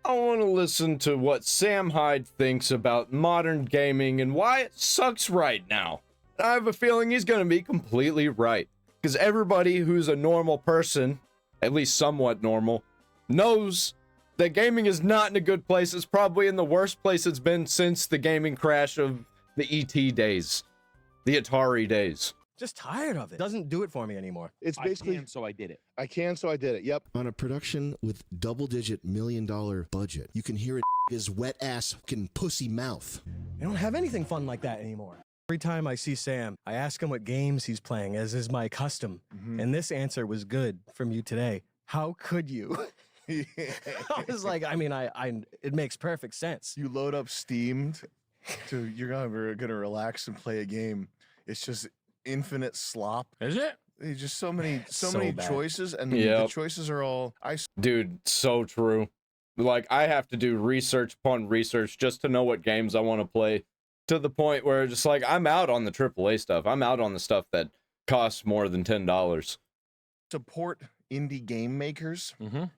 I want to listen to what Sam Hyde thinks about modern gaming and why it sucks right now. I have a feeling he's going to be completely right, because everybody who's a normal person, at least somewhat normal, knows that gaming is not in a good place. It's probably in the worst place it's been since the gaming crash of the ET days, the Atari days. Just tired of it. Doesn't do it for me anymore. It's basically, I can, so I did it. I can, so I did it. Yep. On a production with double-digit million-dollar budget, you can hear it his wet-ass fucking pussy mouth. I don't have anything fun like that anymore. Every time I see Sam, I ask him what games he's playing, as is my custom. And this answer was good from you today. How could you? I was like, I mean, it makes perfect sense. You load up Steam you're gonna relax and play a game. It's just infinite slop. Is it? There's just so many bad. choices, and Yep. the choices are all Dude, so true. Like, I have to do research upon research just to know what games I want to play, to the point where just like I'm out on the AAA stuff. I'm out on the stuff that costs more than $10. support indie game makers,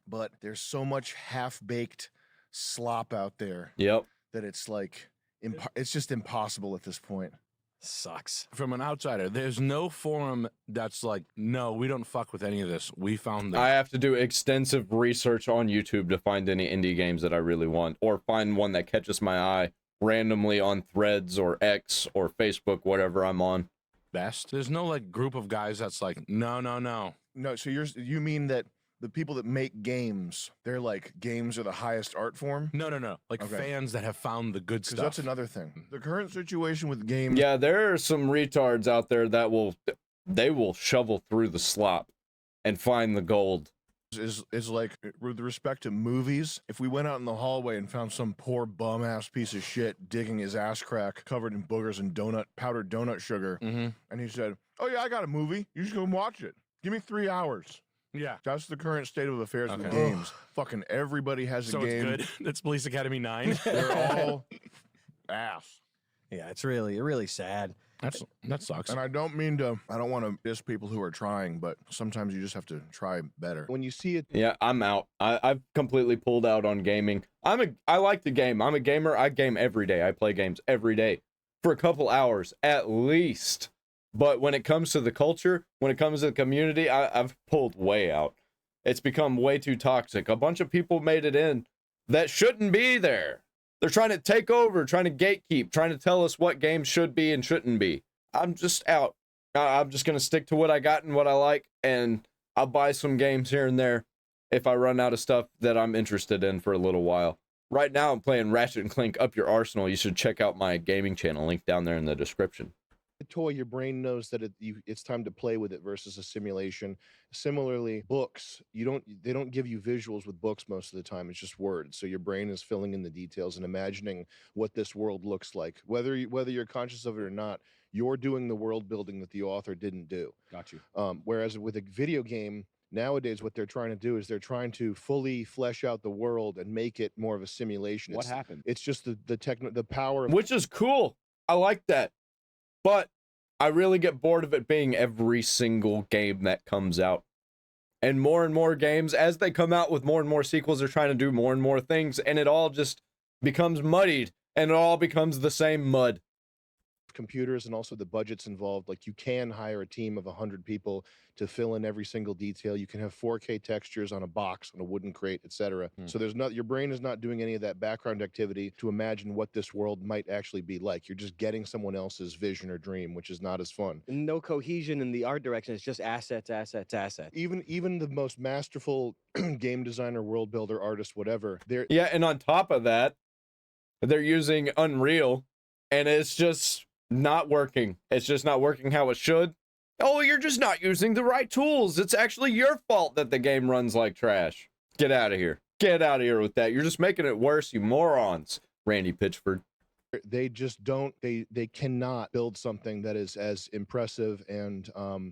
but there's so much half-baked slop out there Yep. that it's like it's just impossible at this point. Sucks. From an outsider, there's no forum that's like, no, we don't fuck with any of this. We found I that. have to do extensive research on YouTube to find any indie games that I really want, or find one that catches my eye randomly on Threads or X or Facebook, whatever I'm on. Best. There's no like group of guys that's like, no. No, so you mean that the people that make games, they're like, games are the highest art form? No. Like Okay. fans that have found the good Because stuff. that's another thing. The current situation with games. Yeah, there are some retards out there that will shovel through the slop and find the gold. Is like, with respect to movies, if we went out in the hallway and found some poor bum ass piece of shit digging his ass crack covered in boogers and powdered donut sugar, and he said, "Oh yeah, I got a movie. You should go and watch it. Give me 3 hours." Yeah. That's the current state of affairs with Okay. games. Fucking everybody has a So game. it's good. It's Police Academy 9. They're all ass. Yeah, it's really sad. That sucks. And I don't want to diss people who are trying, but sometimes you just have to try better. When you see it, Yeah, I'm out. I've completely pulled out on gaming. I like to game. I'm a gamer. I game every day. I play games every day for a couple hours at least. But when it comes to the culture, when it comes to the community, I've pulled way out. It's become way too toxic. A bunch of people made it in that shouldn't be there. They're trying to take over, trying to gatekeep, trying to tell us what games should be and shouldn't be. I'm just out. I'm just going to stick to what I got and what I like, and I'll buy some games here and there if I run out of stuff that I'm interested in for a little while. Right now, I'm playing Ratchet and Clank Up Your Arsenal. You should check out my gaming channel, link down there in the description. a toy, your brain knows that it's time to play with it versus a simulation. Similarly, books, they don't give you visuals with books most of the time. It's just words. So your brain is filling in the details and imagining what this world looks like. Whether you're conscious of it or not, you're doing the world building that the author didn't do. Got you. Whereas with a video game, nowadays what they're trying to do is they're trying to fully flesh out the world and make it more of a simulation. What happened? It's just the power of Which is cool. I like that. But I really get bored of it being every single game that comes out. And more games, as they come out with more and more sequels, they're trying to do more and more things, and it all just becomes muddied, and it all becomes the same mud. computers and also the budgets involved. Like, you can hire a team of 100 people to fill in every single detail. You can have 4K textures on a box, on a wooden crate, etc. So your brain is not doing any of that background activity to imagine what this world might actually be like. You're just getting someone else's vision or dream, which is not as fun. No cohesion in the art direction. It's just assets. Even the most masterful game designer, world builder, artist, whatever, Yeah, and on top of that, they're using Unreal, and it's just not working. It's just not working how it should. Oh, you're just not using the right tools. It's actually your fault that the game runs like trash. Get out of here. Get out of here with that. You're just making it worse, you morons. Randy Pitchford. they just don't they cannot build something that is as impressive and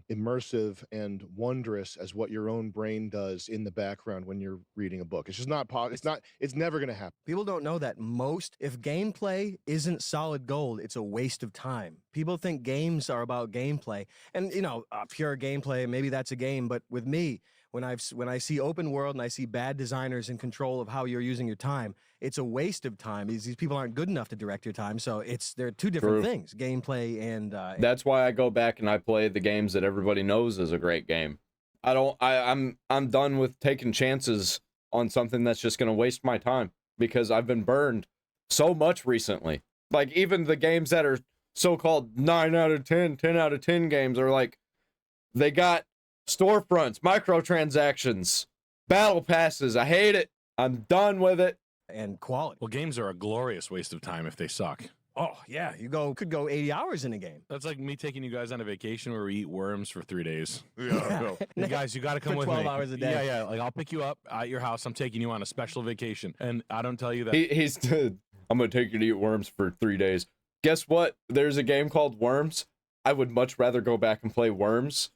immersive and wondrous as what your own brain does in the background when you're reading a book. It's just not it's never going to happen. People don't know that if gameplay isn't solid gold, it's a waste of time. People think games are about gameplay, and pure gameplay, maybe that's a game, but with me, when I see open world and I see bad designers in control of how you're using your time, it's a waste of time. These people aren't good enough to direct your time. So they're two different True. things, gameplay and That's why I go back and I play the games that everybody knows is a great game. I'm done with taking chances on something that's just going to waste my time, because I've been burned so much recently. Like, even the games that are so-called 9 out of 10, 10 out of 10 games are like, they got storefronts, microtransactions, battle passes. I hate it. I'm done with it. and quality. Well, games are a glorious waste of time if they suck. Oh yeah, could go 80 hours in a game. That's like me taking you guys on a vacation where we eat worms for 3 days. Yeah. You guys, you got to come For with 12 me. hours a day. Yeah. Like, I'll pick you up at your house. I'm taking you on a special vacation, and I don't tell you that. I'm gonna take you to eat worms for 3 days. Guess what? There's a game called Worms. I would much rather go back and play Worms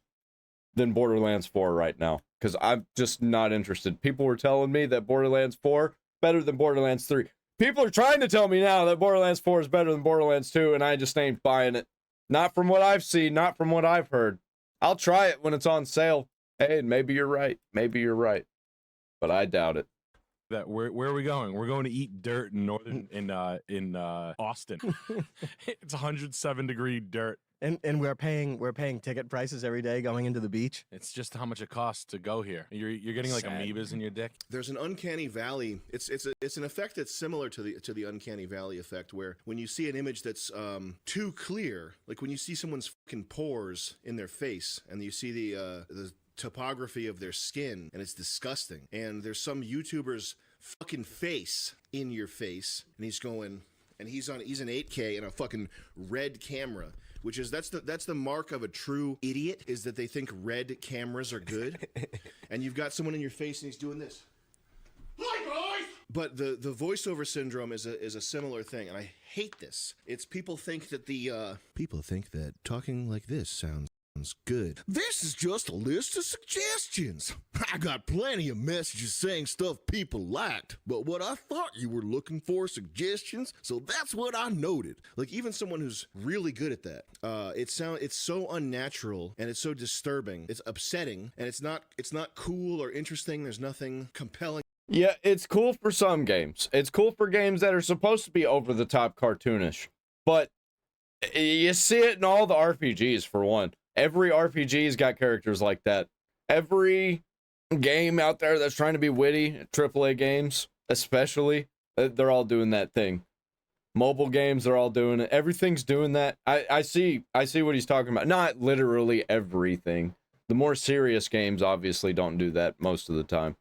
than Borderlands 4 right now, because I'm just not interested. People were telling me that Borderlands 4 better than Borderlands 3. People are trying to tell me now that Borderlands 4 is better than Borderlands 2, and I just ain't buying it. Not from what I've seen, not from what I've heard. I'll try it when it's on sale. Hey, maybe you're right. Maybe you're right. But I doubt it. That where are we going? We're going to eat dirt in Austin. It's 107-degree dirt. And we're paying ticket prices every day going into the beach. It's just how much it costs to go here. You're getting like Sad. amoebas in your dick. There's an uncanny valley. It's an effect that's similar to the uncanny valley effect, where when you see an image that's too clear, like when you see someone's fucking pores in their face, and you see the topography of their skin, and it's disgusting. And there's some YouTuber's fucking face in your face, and he's in 8K in a fucking red camera. Which is that's the mark of a true idiot, is that they think red cameras are good. And you've got someone in your face and he's doing this. Hi guys! But the voiceover syndrome is a similar thing, and I hate this. It's people think that talking like this sounds good. This is just a list of suggestions. I got plenty of messages saying stuff people liked, but what I thought you were looking for suggestions, so that's what I noted. Like, even someone who's really good at that, it's so unnatural, and it's so disturbing. It's upsetting, and it's not cool or interesting. There's nothing compelling. Yeah, it's cool for some games. It's cool for games that are supposed to be over-the-top cartoonish. But you see it in all the RPGs, for one. Every RPG's got characters like that. Every game out there that's trying to be witty, AAA games especially, they're all doing that thing. Mobile games, they're all doing it. Everything's doing that. I see what he's talking about. Not literally everything. The more serious games obviously don't do that most of the time.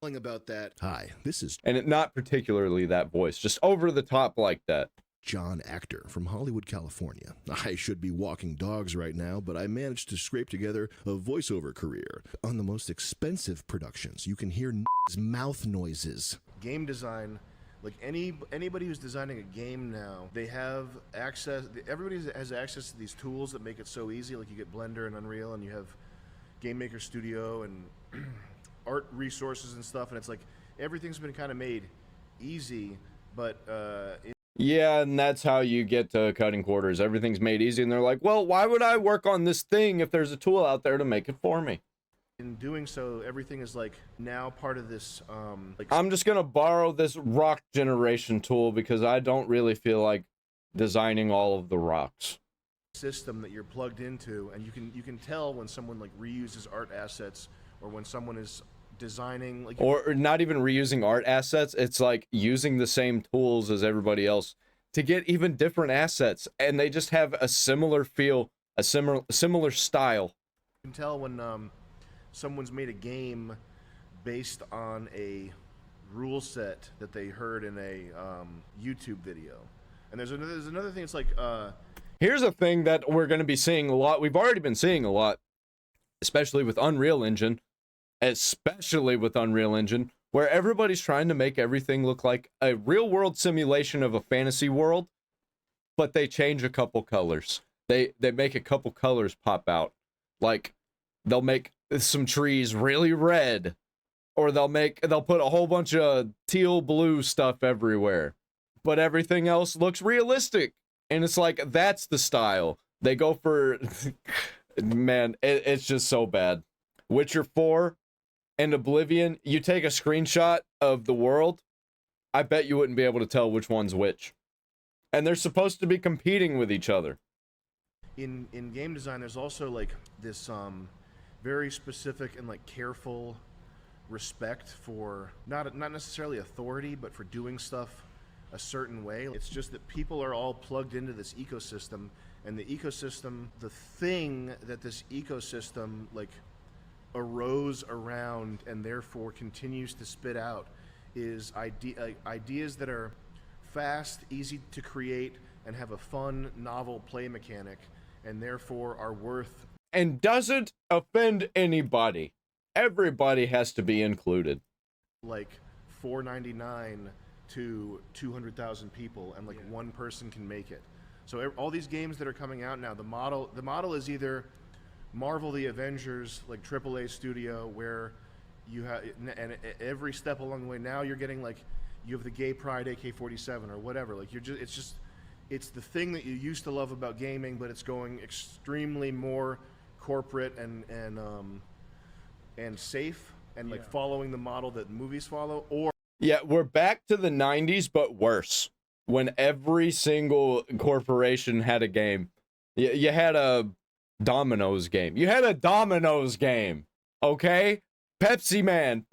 About that. Hi, this is Not particularly that voice, just over the top like that. John Actor from Hollywood, California. I should be walking dogs right now, but I managed to scrape together a voiceover career on the most expensive productions. You can hear mouth noises. Game design, like anybody who's designing a game now, they have access. Everybody has access to these tools that make it so easy. Like, you get Blender and Unreal, and you have Game Maker Studio and art resources and stuff. And it's like everything's been kind of made easy, but yeah, and that's how you get to cutting quarters. Everything's made easy, and they're like, well, why would I work on this thing if there's a tool out there to make it for me? in doing so, everything is like now part of this. I'm just gonna borrow this rock generation tool because I don't really feel like designing all of the rocks. System that you're plugged into, and you can tell when someone like reuses art assets, or when someone is designing like, Or not even reusing art assets, it's like using the same tools as everybody else to get even different assets, and they just have a similar feel, a similar style. you can tell when someone's made a game based on a rule set that they heard in a YouTube video. And there's another thing. It's like Here's a thing that we're going to be seeing a lot. We've already been seeing a lot, especially with Unreal Engine, where everybody's trying to make everything look like a real-world simulation of a fantasy world, but they change a couple colors. They make a couple colors pop out. Like, they'll make some trees really red, or they'll put a whole bunch of teal blue stuff everywhere, but everything else looks realistic. And it's like, that's the style. They go for... Man, it's just so bad. Witcher 4, and Oblivion, you take a screenshot of the world, I bet you wouldn't be able to tell which one's which. And they're supposed to be competing with each other. In game design, there's also like this very specific and like careful respect for not necessarily authority, but for doing stuff a certain way. It's just that people are all plugged into this ecosystem, and the ecosystem, the thing that this ecosystem like arose around and therefore continues to spit out is ideas that are fast, easy to create, and have a fun, novel play mechanic, and therefore are worth and doesn't offend anybody. Everybody has to be included. like $4.99 to 200,000 people, and like one person can make it. So all these games that are coming out now, the model is either Marvel the Avengers, like AAA studio, where you have, and every step along the way now you're getting like, you have the gay pride AK-47 or whatever. Like it's the thing that you used to love about gaming, but it's going extremely more corporate and safe, and like following the model that movies follow. Or yeah, we're back to the 90s, but worse. When every single corporation had a game. You had a Domino's game. You had a Domino's game. Okay? Pepsi Man.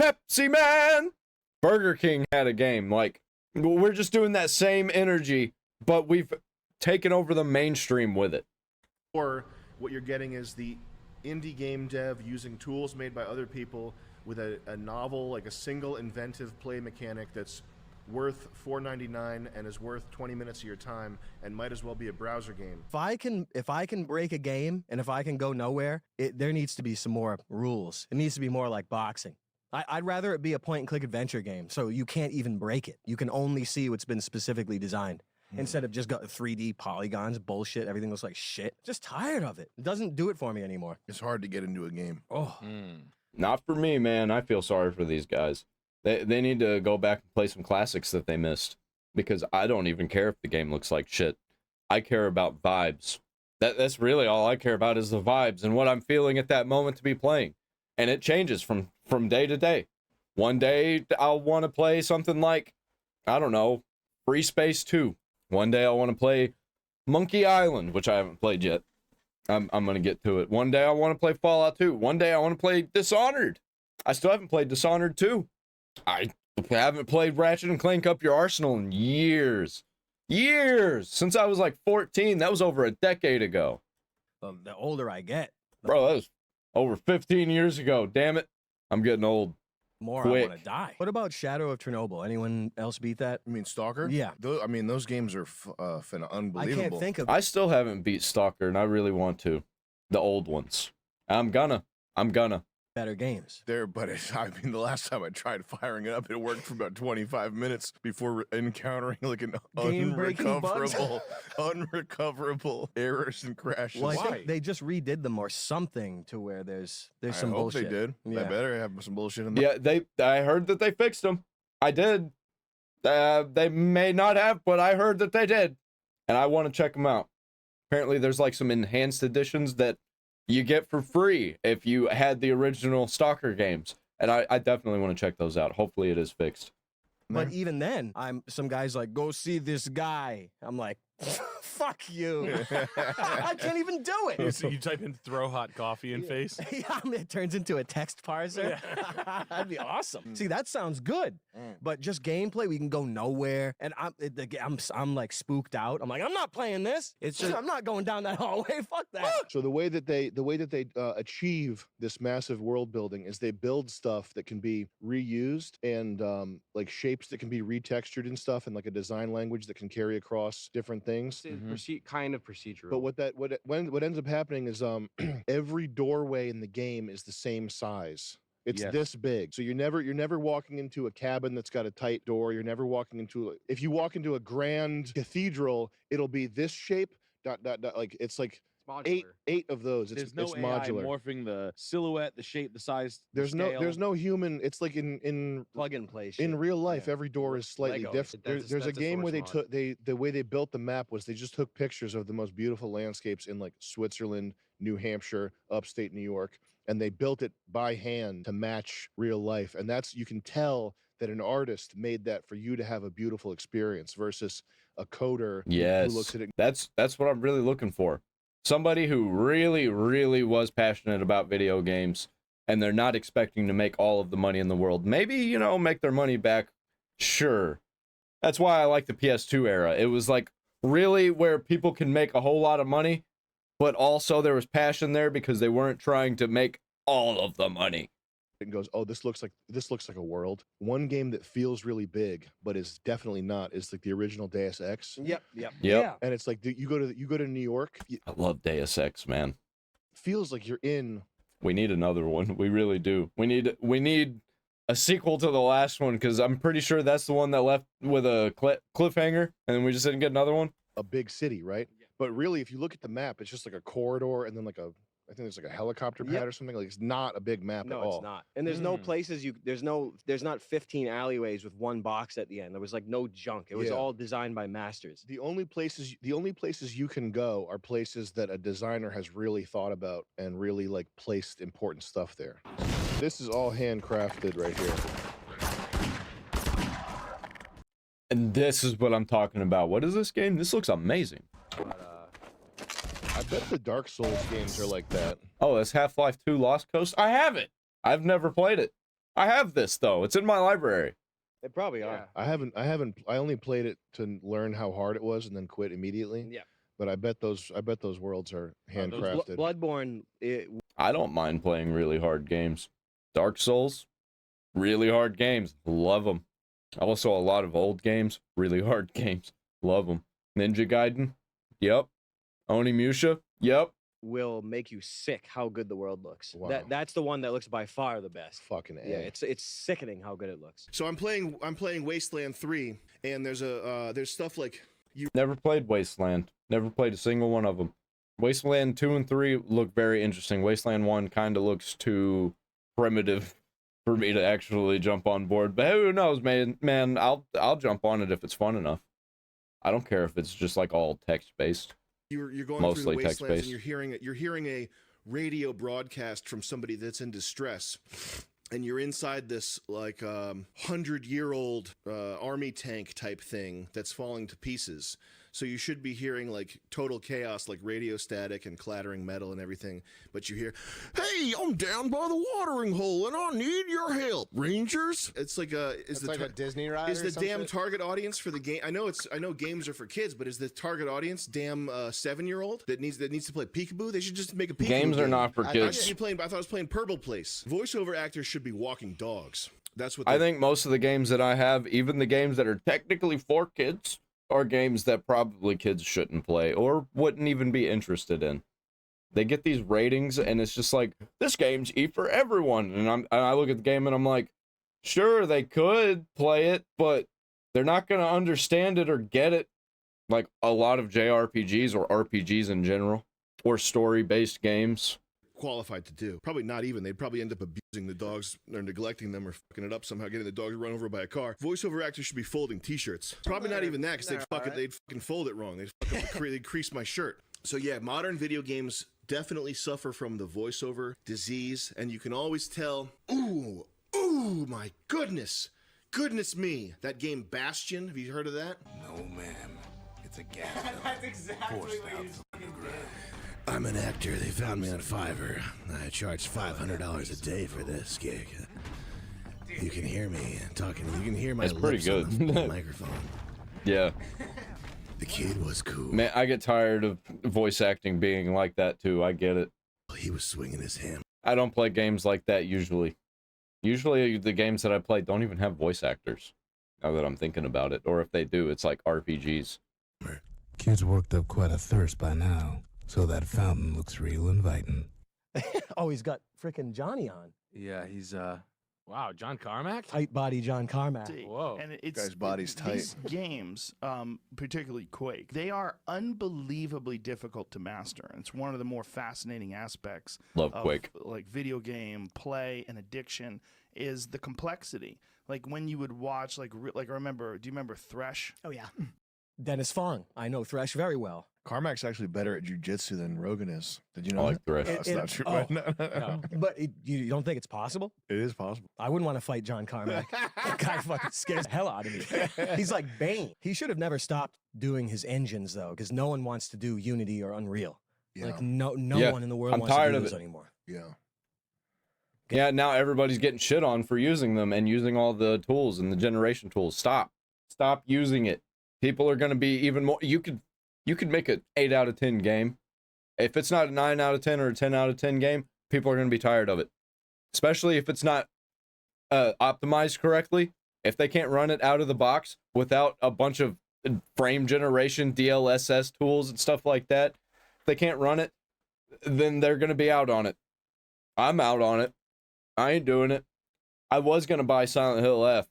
Burger King had a game. Like, we're just doing that same energy, but we've taken over the mainstream with it. Or what you're getting is the indie game dev using tools made by other people with a novel, like a single inventive play mechanic that's worth $4.99 and is worth 20 minutes of your time and might as well be a browser game. If I can break a game and if I can go nowhere, there needs to be some more rules. It needs to be more like boxing. I'd rather it be a point-and-click adventure game, so you can't even break it. You can only see what's been specifically designed. Instead of just got 3D polygons, bullshit, everything looks like shit. Just tired of it. It doesn't do it for me anymore. It's hard to get into a game. Oh. Not for me, man. I feel sorry for these guys. They need to go back and play some classics that they missed, because I don't even care if the game looks like shit. I care about vibes. That's really all I care about, is the vibes and what I'm feeling at that moment to be playing. And it changes from day to day. One day I'll want to play something like, I don't know, Free Space 2. One day I want to play Monkey Island, which I haven't played yet. I'm going to get to it. One day I want to play Fallout 2. One day I want to play Dishonored. I still haven't played Dishonored 2. I haven't played Ratchet and Clank Up Your Arsenal in years. Years! Since I was like 14. That was over a decade ago. Well, the older I get, Bro, that was over 15 years ago. Damn it. I'm getting old. more Quick. I want to die. What about Shadow of Chernobyl? Anyone else beat that? You mean Stalker? Yeah. Those games are unbelievable. I can't think of I still haven't beat Stalker, and I really want to. The old ones. I'm gonna. better games. The last time I tried firing it up, it worked for about 25 minutes before encountering like an Game-breaking bugs? unrecoverable errors and crashes. Well, I think they just redid them or something to where there's some I hope bullshit. they did. Yeah. They better have some bullshit in there. Yeah, I heard that they fixed them. I did. They may not have, but I heard that they did. And I want to check them out. Apparently there's like some enhanced editions that you get for free if you had the original Stalker games. And I definitely want to check those out. Hopefully it is fixed. But even then, some guy's like, go see this guy. I'm like, fuck you. I can't even do it. So you type in throw hot coffee in face. Yeah, it turns into a text parser. That'd be awesome. See, that sounds good. But just gameplay, we can go nowhere. And I'm like spooked out. I'm like, I'm not playing this. I'm not going down that hallway. Fuck that. So the way that they achieve this massive world building is they build stuff that can be reused, and like shapes that can be retextured and stuff, and like a design language that can carry across different things. Kind of procedural. But what ends up happening is every doorway in the game is the same size. It's this big. So you're never walking into a cabin that's got a tight door. You're never walking into if you walk into a grand cathedral, it'll be this shape. ... Like it's like eight of those. There's no it's AI modular. morphing the silhouette, the shape, the size. There's no human. It's like in Plug and play shit. in real life, every door is slightly Lego. different. There's a game where the way they built the map was they just took pictures of the most beautiful landscapes in like Switzerland, New Hampshire, upstate New York, and they built it by hand to match real life. And that's, you can tell that an artist made that for you to have a beautiful experience versus a coder who looks Yes, at it. that's what I'm really looking for. Somebody who really, really was passionate about video games, and they're not expecting to make all of the money in the world. Maybe, you know, make their money back. Sure. That's why I like the PS2 era. It was like really where people can make a whole lot of money, but also there was passion there because they weren't trying to make all of the money. And goes, oh, this looks like a world. One game that feels really big but is definitely not is like the original Deus Ex. Yep. Yep. And it's like you go to New York, I love Deus Ex, man. feels like you're in. We need another one. We really do. We need a sequel to the last one, because I'm pretty sure that's the one that left with a cliffhanger, and then we just didn't get another one. A big city, right? But really, if you look at the map, it's just like a corridor, and then like I think there's like a helicopter pad or something. Like, it's not a big map at all. No, it's not. And there's no places there's not 15 alleyways with one box at the end. There was like no junk. It was all designed by masters. The only places you can go are places that a designer has really thought about and really like placed important stuff there. This is all handcrafted right here. And this is what I'm talking about. What is this game? This looks amazing. I bet the Dark Souls games are like that. Oh, it's Half-Life 2 Lost Coast? I have it. I've never played it. I have this though. It's in my library. They probably are. I only played it to learn how hard it was and then quit immediately. Yeah. But I bet those worlds are handcrafted. Bloodborne. I don't mind playing really hard games. Dark Souls, really hard games. Love them. Also, a lot of old games, really hard games. Love them. Ninja Gaiden, yep. Onimusha, yep. Will make you sick how good the world looks. Wow. That's the one that looks by far the best. Fucking A. Yeah, it's sickening how good it looks. So I'm playing Wasteland 3, and there's stuff like Never played Wasteland. Never played a single one of them. Wasteland 2 and 3 look very interesting. Wasteland 1 kind of looks too primitive for me to actually jump on board. But who knows, man, I'll jump on it if it's fun enough. I don't care if it's just like all text-based. you're going Mostly through the wastelands text-based. and you're hearing a radio broadcast from somebody that's in distress, and you're inside this like 100-year-old army tank type thing that's falling to pieces. So you should be hearing like total chaos, like radio static and clattering metal and everything. But you hear, "Hey, I'm down by the watering hole and I need your help, Rangers." It's like It's like a Disney ride. is or the some damn shit? target audience for the game? I know games are for kids, but is the target audience damn 7-year-old that needs to play peekaboo? They should just make a peekaboo Games are game. not for I kids. should be playing. I thought I was playing Purple Place. Voiceover actors should be walking dogs. That's what I think most of the games that I have, even the games that are technically for kids, are games that probably kids shouldn't play or wouldn't even be interested in. They get these ratings and it's just like, this game's for everyone. And I look at the game and I'm like, sure, they could play it, but they're not going to understand it or get it. Like a lot of JRPGs or RPGs in general, or story-based games. qualified to do. Probably not even. They'd probably end up abusing the dogs or neglecting them or fucking it up somehow, getting the dog run over by a car. Voiceover actors should be folding t-shirts. Probably not even that, because they'd fucking fold it wrong. They'd crease my shirt. So yeah, modern video games definitely suffer from the voiceover disease, and you can always tell, ooh, my goodness me. That game Bastion, have you heard of that? No, ma'am. It's a gas. That's exactly what he's fucking doing. I'm an actor. They found me on Fiverr. I charge $500 a day for this gig. You can hear me talking. You can hear my It's pretty lips on good. the microphone. Yeah. The kid was cool. Man, I get tired of voice acting being like that too. I get it. He was swinging his hand. I don't play games like that usually. Usually the games that I play don't even have voice actors, now that I'm thinking about it. Or if they do, it's like RPGs. Kid's worked up quite a thirst by now, so that fountain looks real inviting. Oh, he's got frickin' Johnny on. Yeah, he's wow, John Carmack. Tight body John Carmack. Whoa. And it's Guy's body's tight. These games, particularly Quake, they are unbelievably difficult to master. And it's one of the more fascinating aspects Love of Quake. like video game play and addiction is the complexity. Like when you would watch, do you remember Thresh? Oh, yeah. Dennis Fong. I know Thresh very well. Carmack's actually better at jujitsu than Rogan is. Did you know? I like that? Thresh. No, it's not true. oh. No. But you don't think it's possible? It is possible. I wouldn't want to fight John Carmack. That guy fucking scares the hell out of me. He's like Bane. He should have never stopped doing his engines though, because no one wants to do Unity or Unreal. Yeah. Like no Yeah, one in the world I'm wants tired to do of those it. anymore. Yeah. Yeah, now everybody's getting shit on for using them and using all the tools and the generation tools. Stop using it. People are going to be even more. You could make an 8 out of 10 game. If it's not a 9 out of 10 or a 10 out of 10 game, people are going to be tired of it. Especially if it's not optimized correctly. If they can't run it out of the box without a bunch of frame generation, DLSS tools and stuff like that, if they can't run it, then they're going to be out on it. I'm out on it. I ain't doing it. I was going to buy Silent Hill F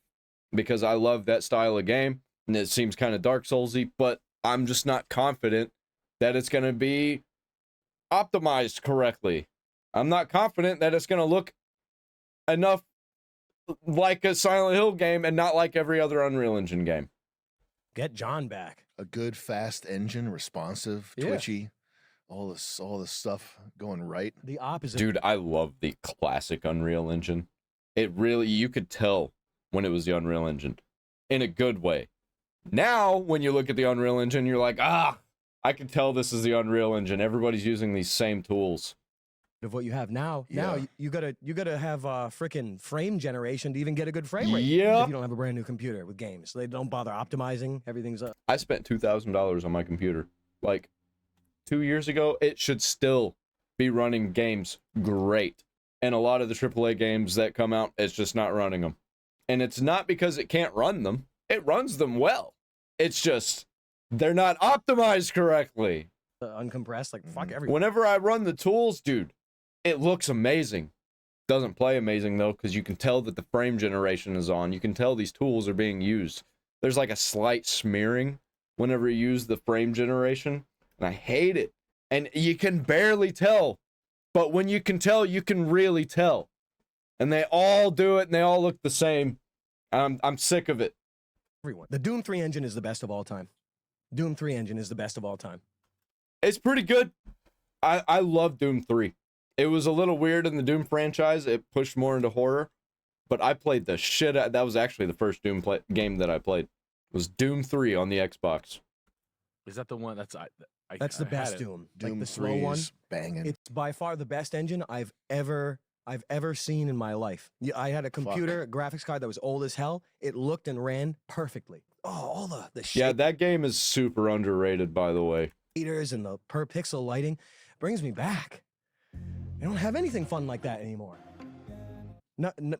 because I love that style of game and it seems kind of Dark Soulsy, but I'm just not confident that it's going to be optimized correctly. I'm not confident that it's going to look enough like a Silent Hill game and not like every other Unreal Engine game. Get John back. A good fast engine, responsive, Yeah. twitchy, all this stuff going right. The opposite. Dude, I love the classic Unreal Engine. It really, you could tell when it was the Unreal Engine in a good way. Now, when you look at the Unreal Engine, you're like, I can tell this is the Unreal Engine. Everybody's using these same tools. Of what you have now. Yeah. Now you gotta have freaking frame generation to even get a good frame rate. Yep. If you don't have a brand new computer with games, they don't bother optimizing. Everything's up. I spent $2,000 on my computer. Like 2 years ago, it should still be running games great. And a lot of the AAA games that come out, it's just not running them. And it's not because it can't run them. It runs them well. It's just they're not optimized correctly. Uncompressed, like fuck everything. Whenever I run the tools, dude, it looks amazing. Doesn't play amazing though, because you can tell that the frame generation is on. You can tell these tools are being used. There's like a slight smearing whenever you use the frame generation, and I hate it. And you can barely tell, but when you can tell, you can really tell. And they all do it, and they all look the same. I'm sick of it. Everyone. The Doom 3 engine is the best of all time. Doom 3 engine is the best of all time. It's pretty good. I love Doom 3. It was a little weird in the Doom franchise. It pushed more into horror, but I played the shit out. That was actually the first Doom game that I played. It was Doom 3 on the Xbox. Is that the one that's That's the I best had it. Doom. Doom Like the 3 slow one. is banging. It's by far the best engine I've ever seen in my life. Yeah, I had a computer, a graphics card that was old as hell. It looked and ran perfectly. Oh, all the Yeah, that game is super underrated, by the way. shaders and the per pixel lighting brings me back. I don't have anything fun like that anymore.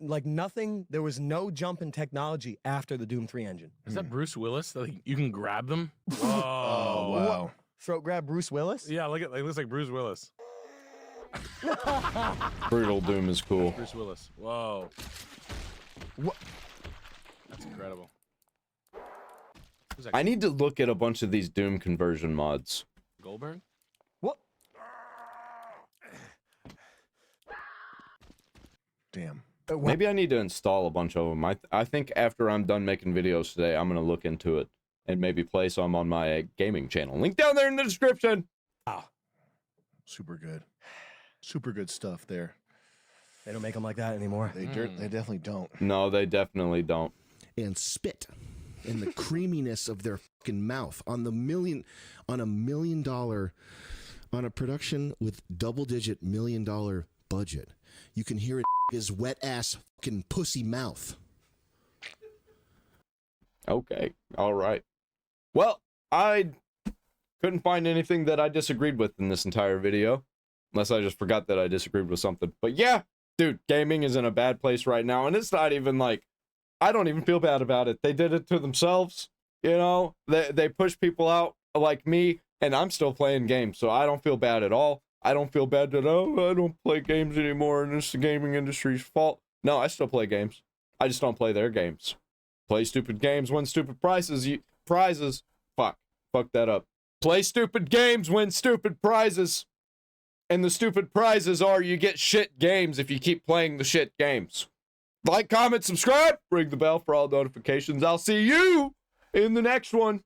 Like nothing. There was no jump in technology after the Doom 3 engine. Is that Bruce Willis? Like, you can grab them? Whoa. Oh, wow. Throat grab Bruce Willis. Yeah, look at it looks like Bruce Willis. Brutal Doom is cool. Bruce Willis. Whoa. What? That's incredible. Who's that? I need to look at a bunch of these Doom conversion mods. Goldberg? What? Damn. Maybe I need to install a bunch of them. I think after I'm done making videos today, I'm going to look into it and maybe play some on my gaming channel. Link down there in the description. Wow. Super good. Super good stuff there. They don't make them like that anymore. They definitely don't. No, they definitely don't. And spit and the creaminess of their fucking mouth on $1 million on a production with double-digit $1 million budget. You can hear it his wet ass fucking pussy mouth. Okay. All right. Well, I couldn't find anything that I disagreed with in this entire video. Unless I just forgot that I disagreed with something. But yeah, dude, gaming is in a bad place right now. And it's not even like, I don't even feel bad about it. They did it to themselves. You know, they push people out like me, and I'm still playing games. So I don't feel bad at all. I don't feel bad that, oh, I don't play games anymore and it's the gaming industry's fault. No, I still play games. I just don't play their games. Play stupid games, win stupid prizes. Fuck that up. Play stupid games, win stupid prizes. And the stupid prizes are you get shit games if you keep playing the shit games. Like, comment, subscribe, ring the bell for all notifications. I'll see you in the next one.